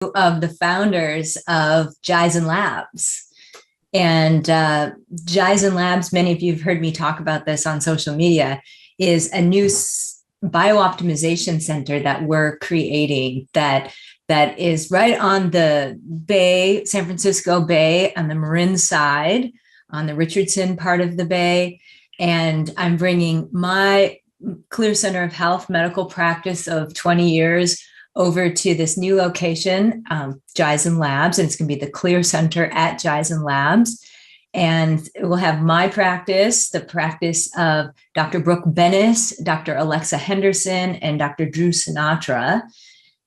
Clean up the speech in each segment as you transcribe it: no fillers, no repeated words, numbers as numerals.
of the founders of Jyzen Labs. And Jyzen Labs, many of you have heard me talk about this on social media, is a new biooptimization center that we're creating that is right on the bay, San Francisco Bay, on the Marin side, on the Richardson part of the bay. And I'm bringing my Clear Center of Health medical practice of 20 years over to this new location, Jyzen Labs, and it's going to be the Clear Center at Jyzen Labs. And it will have my practice, the practice of Dr. Brooke Bennis, Dr. Alexa Henderson, and Dr. Drew Sinatra.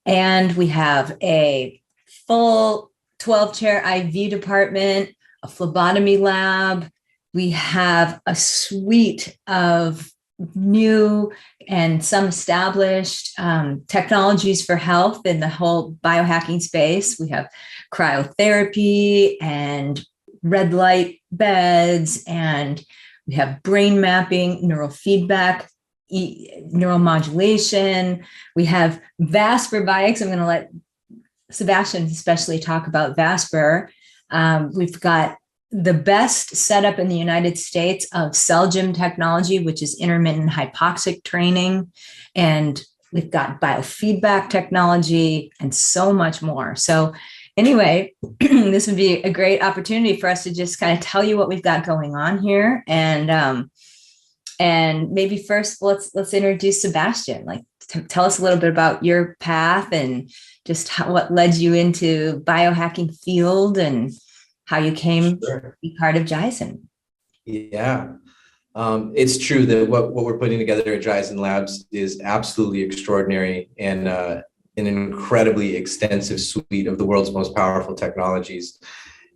And we have a full 12-chair IV department, a phlebotomy lab. We have a suite of new and some established technologies for health in the whole biohacking space. We have cryotherapy and red light beds, and we have brain mapping, neurofeedback, neuromodulation. We have Vasper bikes. I'm going to let Sebastian especially talk about Vasper. We've got the best setup in the United States of cell gym technology, which is intermittent hypoxic training. And we've got biofeedback technology and so much more. So anyway, this would be a great opportunity for us to just kind of tell you what we've got going on here. And maybe first let's introduce Sebastian. Like, tell us a little bit about your path and just what led you into biohacking field and how you came to be part of Jyzen. Yeah, it's true that what we're putting together at Jyzen Labs is absolutely extraordinary and an incredibly extensive suite of the world's most powerful technologies.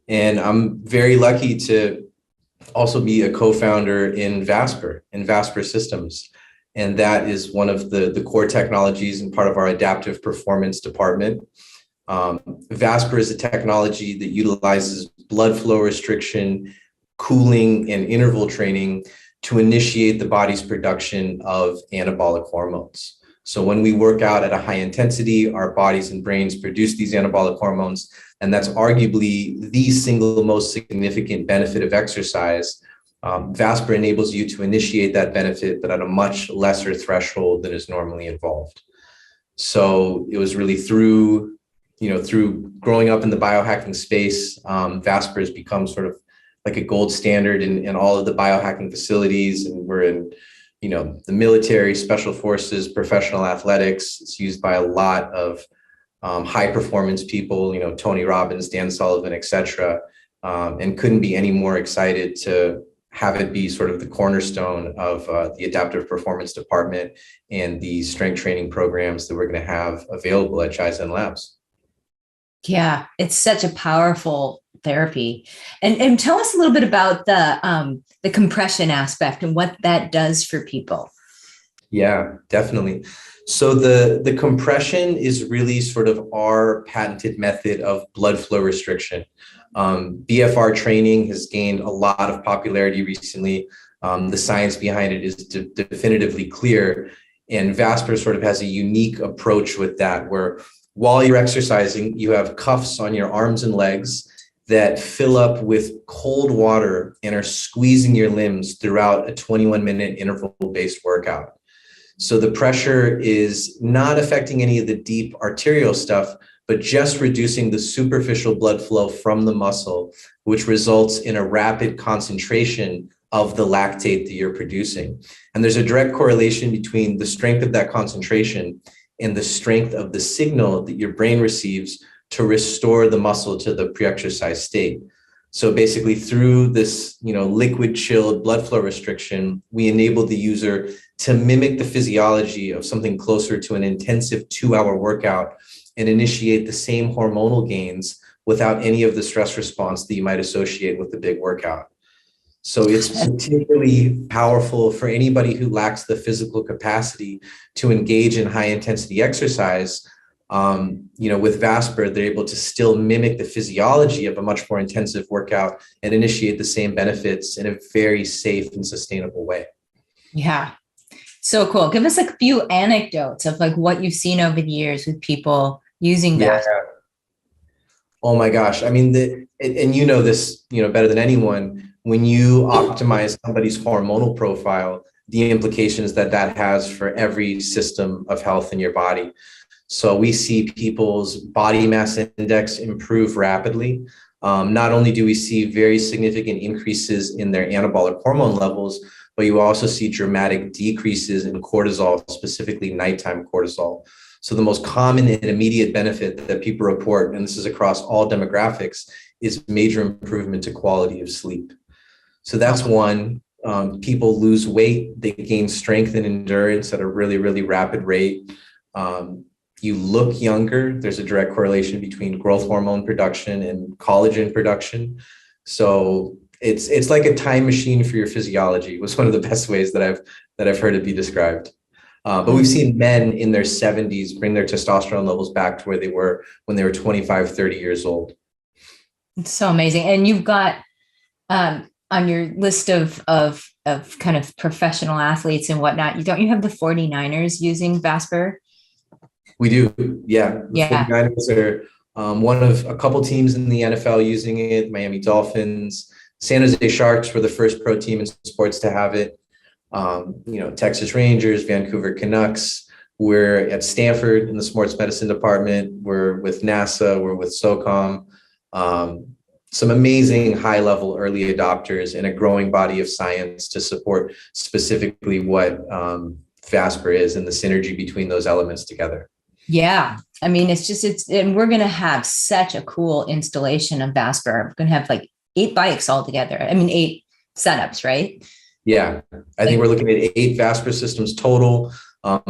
And I'm very lucky to also be a co-founder in Vasper Systems. And that is one of the core technologies and part of our adaptive performance department. Vasper is a technology that utilizes blood flow restriction, cooling, and interval training to initiate the body's production of anabolic hormones. So when we work out at a high intensity, our bodies and brains produce these anabolic hormones, and that's arguably the single most significant benefit of exercise. Vasper enables you to initiate that benefit, but at a much lesser threshold than is normally involved. So it was really through growing up in the biohacking space, Vasper has become sort of like a gold standard in all of the biohacking facilities. And we're in, the military, special forces, professional athletics. It's used by a lot of high performance people, Tony Robbins, Dan Sullivan, et cetera, and couldn't be any more excited to have it be sort of the cornerstone of the adaptive performance department and the strength training programs that we're going to have available at Jyzen Labs. Yeah, it's such a powerful therapy. And tell us a little bit about the compression aspect and what that does for people. Yeah, definitely. So the compression is really sort of our patented method of blood flow restriction. BFR training has gained a lot of popularity recently. The science behind it is definitively clear. And Vasper sort of has a unique approach with that, where while you're exercising, you have cuffs on your arms and legs that fill up with cold water and are squeezing your limbs throughout a 21-minute interval-based workout. So the pressure is not affecting any of the deep arterial stuff, but just reducing the superficial blood flow from the muscle, which results in a rapid concentration of the lactate that you're producing. And there's a direct correlation between the strength of that concentration and the strength of the signal that your brain receives to restore the muscle to the pre-exercise state. So basically through this, liquid chilled blood flow restriction, we enable the user to mimic the physiology of something closer to an intensive 2-hour workout and initiate the same hormonal gains without any of the stress response that you might associate with the big workout. So it's particularly powerful for anybody who lacks the physical capacity to engage in high intensity exercise. With Vasper, they're able to still mimic the physiology of a much more intensive workout and initiate the same benefits in a very safe and sustainable way. Yeah. So cool. Give us a few anecdotes of like what you've seen over the years with people using Vasper. Oh my gosh. I mean, and you know this, better than anyone. When you optimize somebody's hormonal profile, the implications that that has for every system of health in your body. So we see people's body mass index improve rapidly. Not only do we see very significant increases in their anabolic hormone levels, but you also see dramatic decreases in cortisol, specifically nighttime cortisol. So the most common and immediate benefit that people report, and this is across all demographics, is major improvement to quality of sleep. So that's one. People lose weight, they gain strength and endurance at a really, really rapid rate. You look younger. There's a direct correlation between growth hormone production and collagen production. So it's like a time machine for your physiology was one of the best ways that I've heard it be described. But we've seen men in their 70s bring their testosterone levels back to where they were when they were 25, 30 years old. It's so amazing. And you've got on your list of kind of professional athletes and whatnot, don't you have the 49ers using Vasper? We do. Yeah. The 49ers are one of a couple teams in the NFL using it. Miami Dolphins, San Jose Sharks were the first pro team in sports to have it. Texas Rangers, Vancouver Canucks. We're at Stanford in the sports medicine department. We're with NASA. We're with SOCOM. Some amazing high-level early adopters and a growing body of science to support specifically what Vasper is and the synergy between those elements together. Yeah. I mean, and we're going to have such a cool installation of Vasper. We're going to have like 8 bikes all together. I mean, 8 setups, right? Yeah. I think we're looking at 8 Vasper systems total.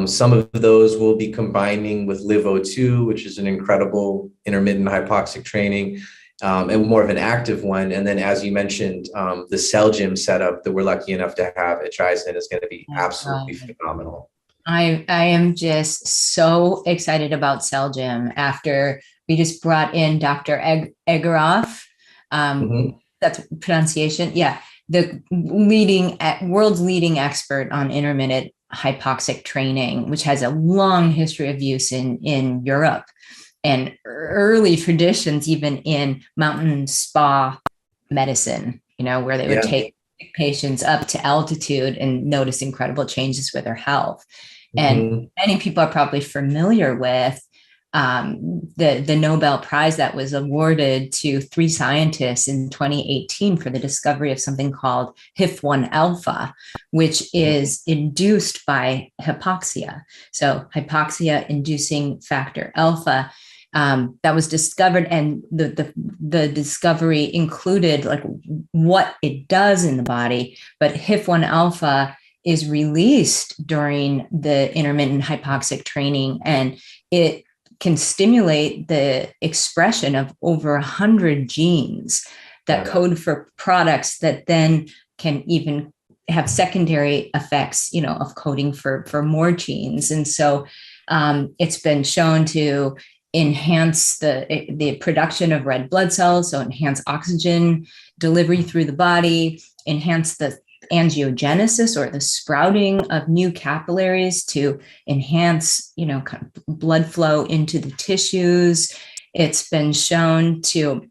Some of those will be combining with LiveO2, which is an incredible intermittent hypoxic training, and more of an active one. And then, as you mentioned, the Cell Gym setup that we're lucky enough to have at Jyzen is going to be absolutely phenomenal. I am just so excited about Cell Gym after we just brought in Dr. Egoroff. That's pronunciation. Yeah. The world's leading expert on intermittent hypoxic training, which has a long history of use in Europe and early traditions, even in mountain spa medicine, where they would take patients up to altitude and notice incredible changes with their health. And many people are probably familiar with the Nobel Prize that was awarded to 3 scientists in 2018 for the discovery of something called HIF-1 alpha, which is induced by hypoxia. So hypoxia inducing factor alpha that was discovered, and the discovery included like what it does in the body, but HIF-1 alpha is released during the intermittent hypoxic training, and it can stimulate the expression of over 100 genes that code for products that then can even have secondary effects, of coding for more genes. And so it's been shown to enhance the production of red blood cells, so enhance oxygen delivery through the body, enhance the angiogenesis or the sprouting of new capillaries to enhance, kind of blood flow into the tissues. It's been shown to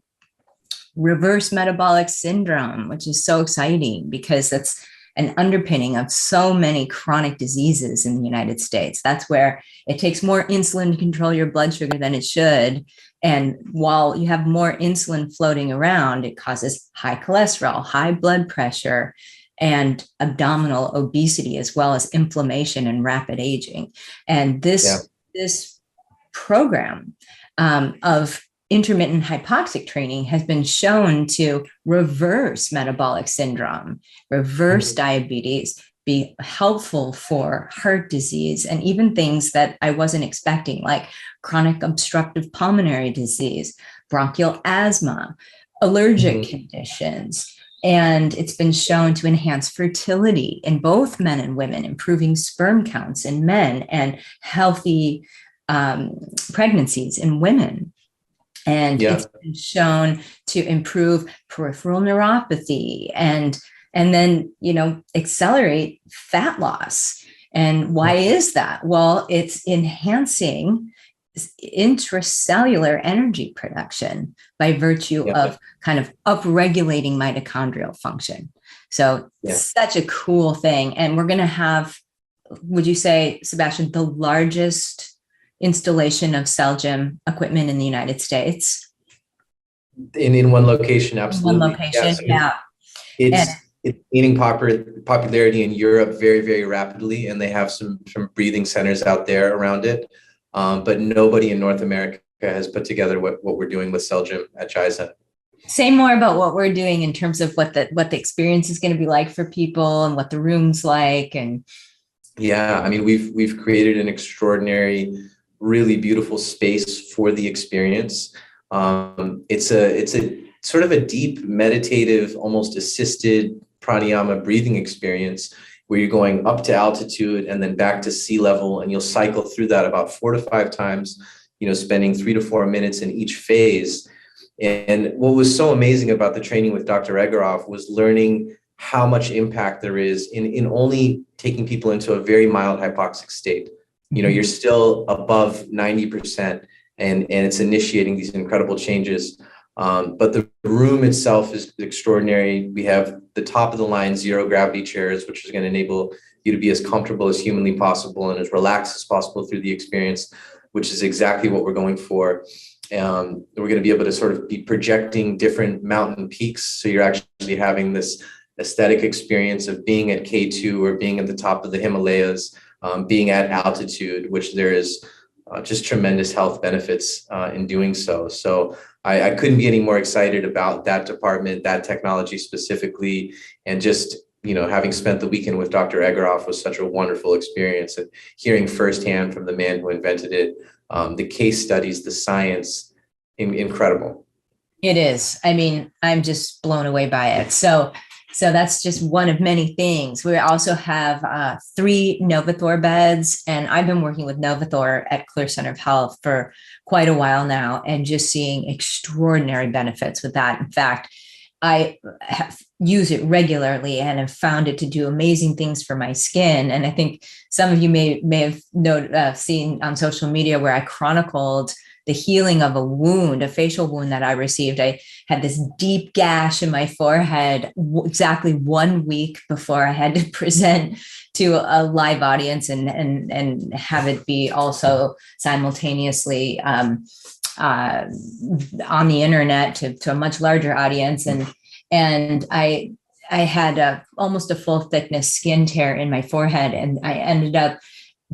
reverse metabolic syndrome, which is so exciting because that's an underpinning of so many chronic diseases in the United States. That's where it takes more insulin to control your blood sugar than it should. And while you have more insulin floating around, it causes high cholesterol, high blood pressure, and abdominal obesity, as well as inflammation and rapid aging. And this program of intermittent hypoxic training has been shown to reverse metabolic syndrome, reverse diabetes, be helpful for heart disease, and even things that I wasn't expecting, like chronic obstructive pulmonary disease, bronchial asthma, allergic conditions. And it's been shown to enhance fertility in both men and women, improving sperm counts in men and healthy pregnancies in women. And it's been shown to improve peripheral neuropathy and then, accelerate fat loss. And why is that? Well, it's enhancing intracellular energy production by virtue Yeah. of kind of upregulating mitochondrial function. So Yeah. such a cool thing. And we're going to have, would you say, Sebastian, the largest installation of cell gym equipment in the United States? In one location, In one absolutely. Yeah. location, So yeah. And it's gaining popularity in Europe very, very rapidly, and they have some breathing centers out there around it. But nobody in North America has put together what we're doing with Cell Gym at Jyzen. say more about what we're doing in terms of what the experience is going to be like for people and what the room's like. And yeah, I mean, we've created an extraordinary, really beautiful space for the experience. It's a sort of a deep meditative, almost assisted pranayama breathing experience where you're going up to altitude and then back to sea level, and you'll cycle through that about 4 to 5 times, spending 3 to 4 minutes in each phase. And what was so amazing about the training with Dr. Egorov was learning how much impact there is in only taking people into a very mild hypoxic state. You're still above 90%, and it's initiating these incredible changes. But the room itself is extraordinary. We have the top of the line zero gravity chairs, which is going to enable you to be as comfortable as humanly possible and as relaxed as possible through the experience, which is exactly what we're going for. We're going to be able to sort of be projecting different mountain peaks. So you're actually having this aesthetic experience of being at K2 or being at the top of the Himalayas, being at altitude, which there is just tremendous health benefits in doing so. So I couldn't be any more excited about that department, that technology specifically, and just having spent the weekend with Dr. Egorov was such a wonderful experience, and hearing firsthand from the man who invented it, the case studies, the science, incredible. it is. I mean, I'm just blown away by it. So that's just one of many things. We also have 3 Novathor beds, and I've been working with Novathor at Clear Center of Health for quite a while now, and just seeing extraordinary benefits with that. In fact, I use it regularly and have found it to do amazing things for my skin. And I think some of you may have seen on social media where I chronicled the healing of a wound, a facial wound that I received. I had this deep gash in my forehead exactly 1 week before I had to present to a live audience and have it be also simultaneously on the internet to a much larger audience. And I had almost a full thickness skin tear in my forehead, and I ended up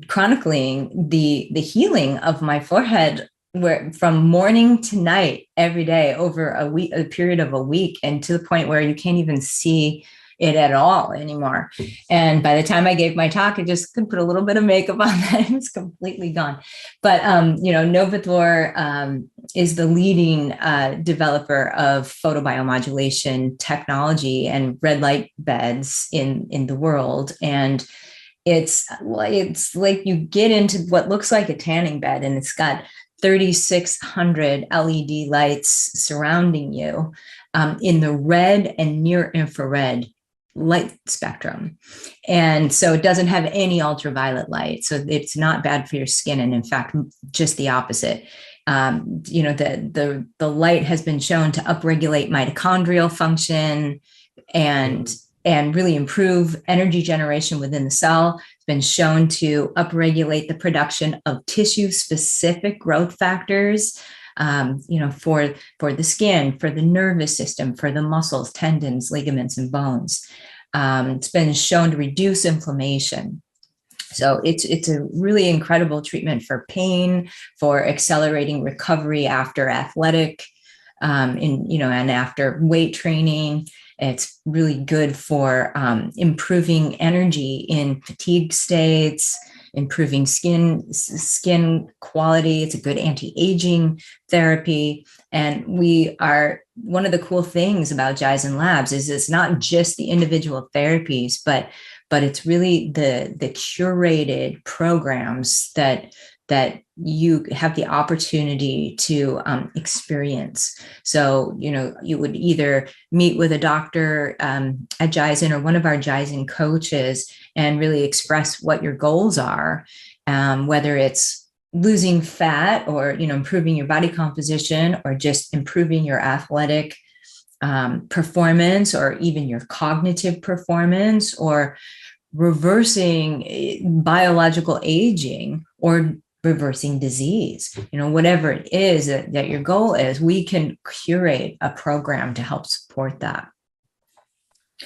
chronicling the healing of my forehead where from morning to night every day over a period of a week, and to the point where you can't even see it at all anymore. And by the time I gave my talk, I just could put a little bit of makeup on that. It was completely gone. But, Novathor is the leading developer of photobiomodulation technology and red light beds in the world. And it's like you get into what looks like a tanning bed, and it's got 3,600 LED lights surrounding you in the red and near infrared light spectrum. And so it doesn't have any ultraviolet light. So it's not bad for your skin. And in fact, just the opposite. The light has been shown to upregulate mitochondrial function and really improve energy generation within the cell. It's been shown to upregulate the production of tissue-specific growth factors, for the skin, for the nervous system, for the muscles, tendons, ligaments, and bones. It's been shown to reduce inflammation. So it's a really incredible treatment for pain, for accelerating recovery after athletic, and after weight training. It's really good for improving energy in fatigue states, improving skin quality. It's a good anti-aging therapy. And one of the cool things about Jyzen Labs is it's not just the individual therapies, but it's really the curated programs that you have the opportunity to experience. So, you would either meet with a doctor at Jyzen or one of our Jyzen coaches and really express what your goals are, whether it's losing fat, or improving your body composition, or just improving your athletic performance, or even your cognitive performance, or reversing biological aging, or reversing disease, whatever it is that your goal is, we can curate a program to help support that.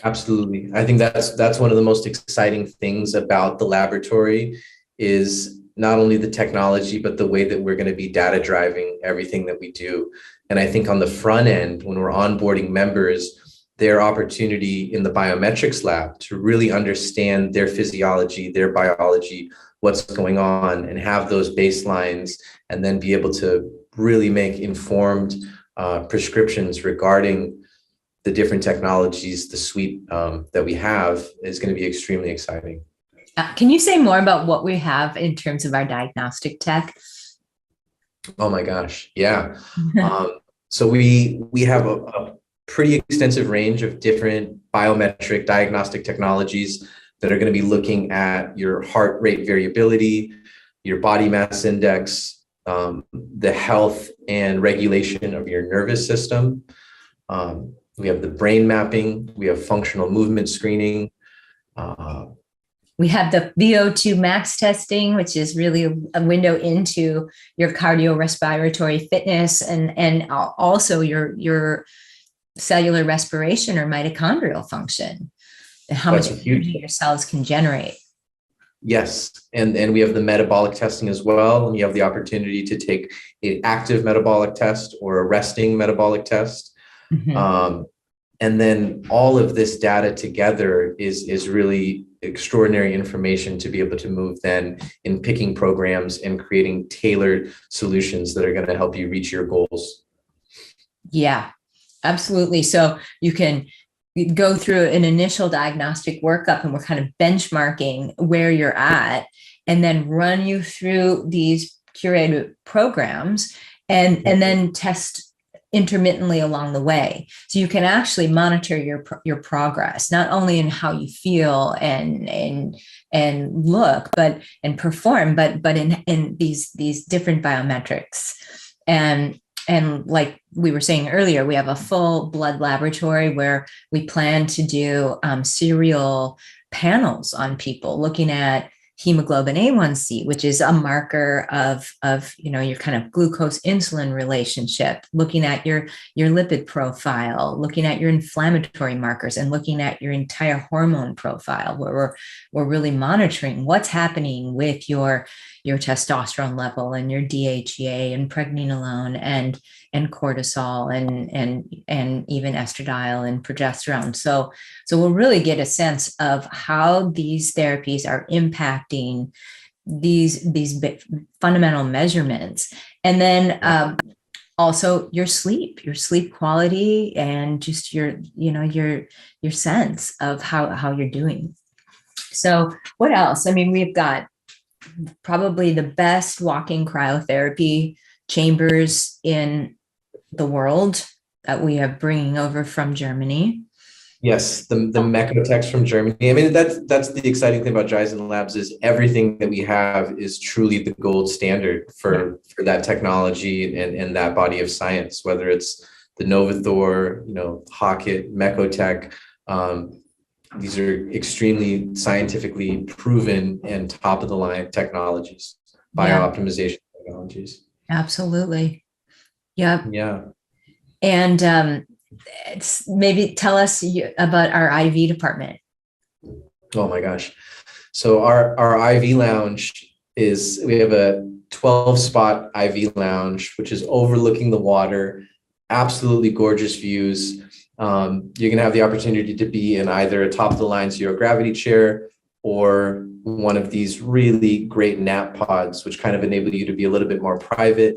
Absolutely. I think that's one of the most exciting things about the laboratory is not only the technology, but the way that we're going to be data driving everything that we do. And I think on the front end, when we're onboarding members, their opportunity in the biometrics lab to really understand their physiology, their biology, what's going on, and have those baselines, and then be able to really make informed prescriptions regarding the different technologies, the suite that we have, is going to be extremely exciting. Can you say more about what we have in terms of our diagnostic tech? Oh my gosh, yeah. So we have a pretty extensive range of different biometric diagnostic technologies that are going to be looking at your heart rate variability, your body mass index, the health and regulation of your nervous system. We have the brain mapping, we have functional movement screening. We have the VO2 max testing, which is really a window into your cardiorespiratory fitness, and also your cellular respiration or mitochondrial function, and how much energy your cells can generate. Yes, and we have the metabolic testing as well, and you have the opportunity to take an active metabolic test or a resting metabolic test. Mm-hmm. And then all of this data together is really extraordinary information to be able to move then in picking programs and creating tailored solutions that are going to help you reach your goals. Yeah, absolutely. So you can go through an initial diagnostic workup, and we're kind of benchmarking where you're at, and then run you through these curated programs, and then test intermittently along the way, so you can actually monitor your progress, not only in how you feel and look, but and perform, but in these different biometrics. And like we were saying earlier, we have a full blood laboratory where we plan to do serial panels on people, looking at hemoglobin A1C, which is a marker of your kind of glucose insulin relationship, looking at your lipid profile, looking at your inflammatory markers, and looking at your entire hormone profile, where we're really monitoring what's happening with your testosterone level, and your DHEA, and pregnenolone, and cortisol, and even estradiol and progesterone. So we'll really get a sense of how these therapies are impacting these fundamental measurements. And then also your sleep quality, and just your sense of how you're doing. So what else? I mean, we've got probably the best walking cryotherapy chambers in the world that we are bringing over from Germany. Yes, the Mechotechs from Germany. I mean, that's the exciting thing about Jyzen Labs, is everything that we have is truly the gold standard for that technology and that body of science, whether it's the Novathor, Hocket, Mechotech. These are extremely scientifically proven and top of the line technologies, biooptimization technologies. Absolutely. Yep. Yeah. And maybe tell us about our IV department. Oh my gosh. So our IV lounge we have a 12-spot IV lounge, which is overlooking the water, absolutely gorgeous views. You're going to have the opportunity to be in either a top-of-the-line zero gravity chair or one of these really great nap pods, which kind of enable you to be a little bit more private.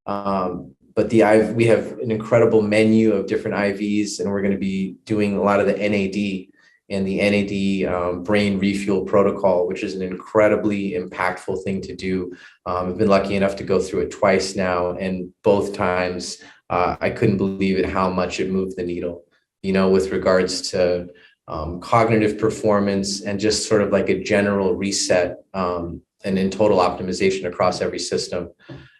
But we have an incredible menu of different IVs, and we're going to be doing a lot of the NAD and the NAD brain refuel protocol, which is an incredibly impactful thing to do. I've been lucky enough to go through it twice now, and both times I couldn't believe it how much it moved the needle, with regards to cognitive performance and just sort of like a general reset and in total optimization across every system.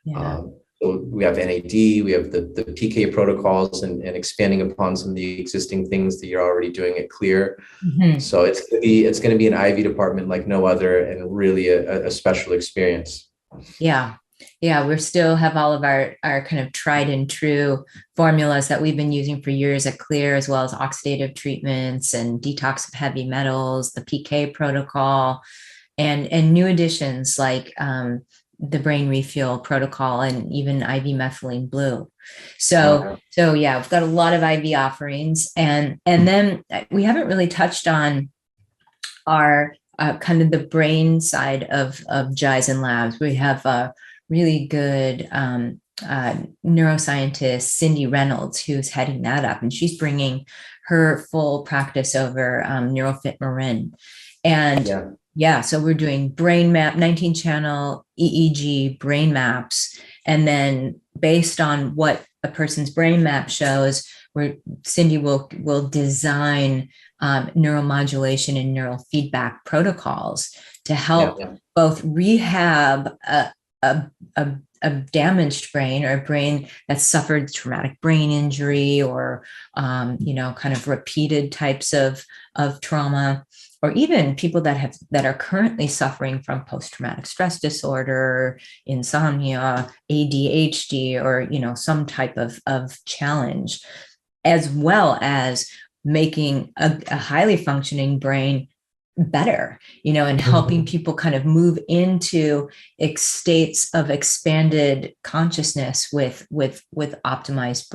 Yeah. So we have NAD, we have the PK protocols, and expanding upon some of the existing things that you're already doing at Clear. Mm-hmm. So it's going to be an IV department like no other, and really a special experience. Yeah. Yeah, we still have all of our kind of tried and true formulas that we've been using for years at Clear, as well as oxidative treatments and detox of heavy metals, the PK protocol, and new additions like the brain refuel protocol and even IV methylene blue. So yeah, we've got a lot of IV offerings, and then we haven't really touched on our kind of the brain side of Jyzen Labs. We have a really good neuroscientist, Cindy Reynolds, who's heading that up, and she's bringing her full practice over NeuroFit Marin. And yeah, so we're doing brain map, 19 channel EEG brain maps. And then based on what a person's brain map shows, where Cindy will design neuromodulation and neurofeedback protocols to help both rehab a damaged brain, or a brain that suffered traumatic brain injury, or kind of repeated types of trauma, or even people that are currently suffering from post-traumatic stress disorder, insomnia, ADHD, or some type of challenge, as well as making a highly functioning brain better, and helping people kind of move into states of expanded consciousness with optimized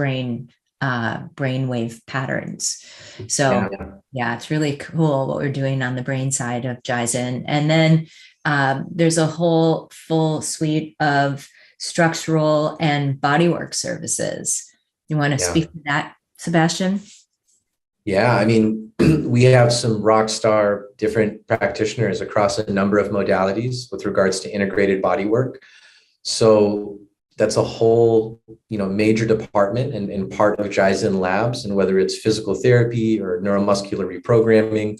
brainwave patterns. So yeah, it's really cool what we're doing on the brain side of Jyzen. And then there's a whole full suite of structural and bodywork services. You want to speak to that, Sebastian? Yeah, I mean, we have some rock star different practitioners across a number of modalities with regards to integrated body work. So that's a whole, major department and part of Jyzen Labs. And whether it's physical therapy or neuromuscular reprogramming,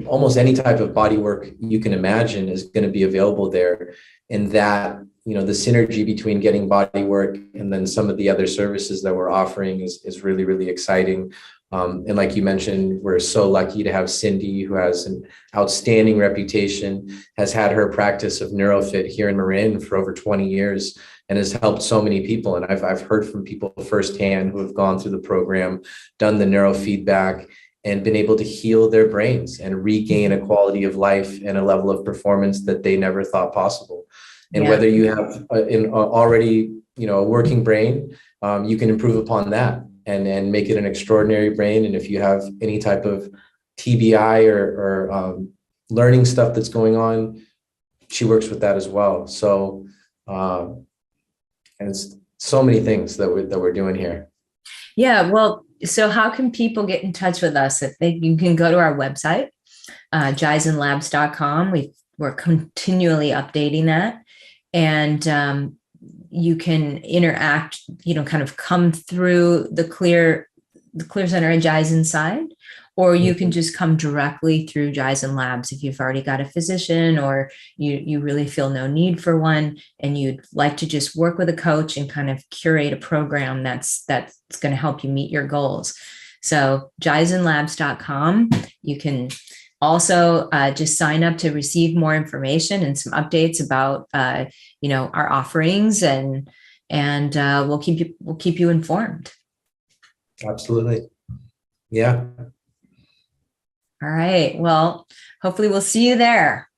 almost any type of body work you can imagine is going to be available there. And that, the synergy between getting body work and then some of the other services that we're offering is really, really exciting. And like you mentioned, we're so lucky to have Cindy, who has an outstanding reputation, has had her practice of NeuroFit here in Marin for over 20 years and has helped so many people. And I've heard from people firsthand who have gone through the program, done the neurofeedback, and been able to heal their brains and regain a quality of life and a level of performance that they never thought possible. And whether you have already, a working brain, you can improve upon that and make it an extraordinary brain. And if you have any type of TBI or learning stuff that's going on, she works with that as well. So, and it's so many things that we're doing here. Yeah, well, so how can people get in touch with us? You can go to our website, jyzenlabs.com. We're continually updating that. And you can interact, kind of come through the Clear Center and Jyzen side, or you can just come directly through Jyzen Labs if you've already got a physician, or you really feel no need for one and you'd like to just work with a coach and kind of curate a program that's going to help you meet your goals. So jyzenlabs.com. You can also just sign up to receive more information and some updates about our offerings, and we'll keep you informed. Absolutely. Yeah. All right. Well, hopefully we'll see you there.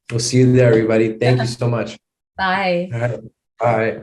We'll see you there, everybody. Thank you so much. Bye. All right. Bye.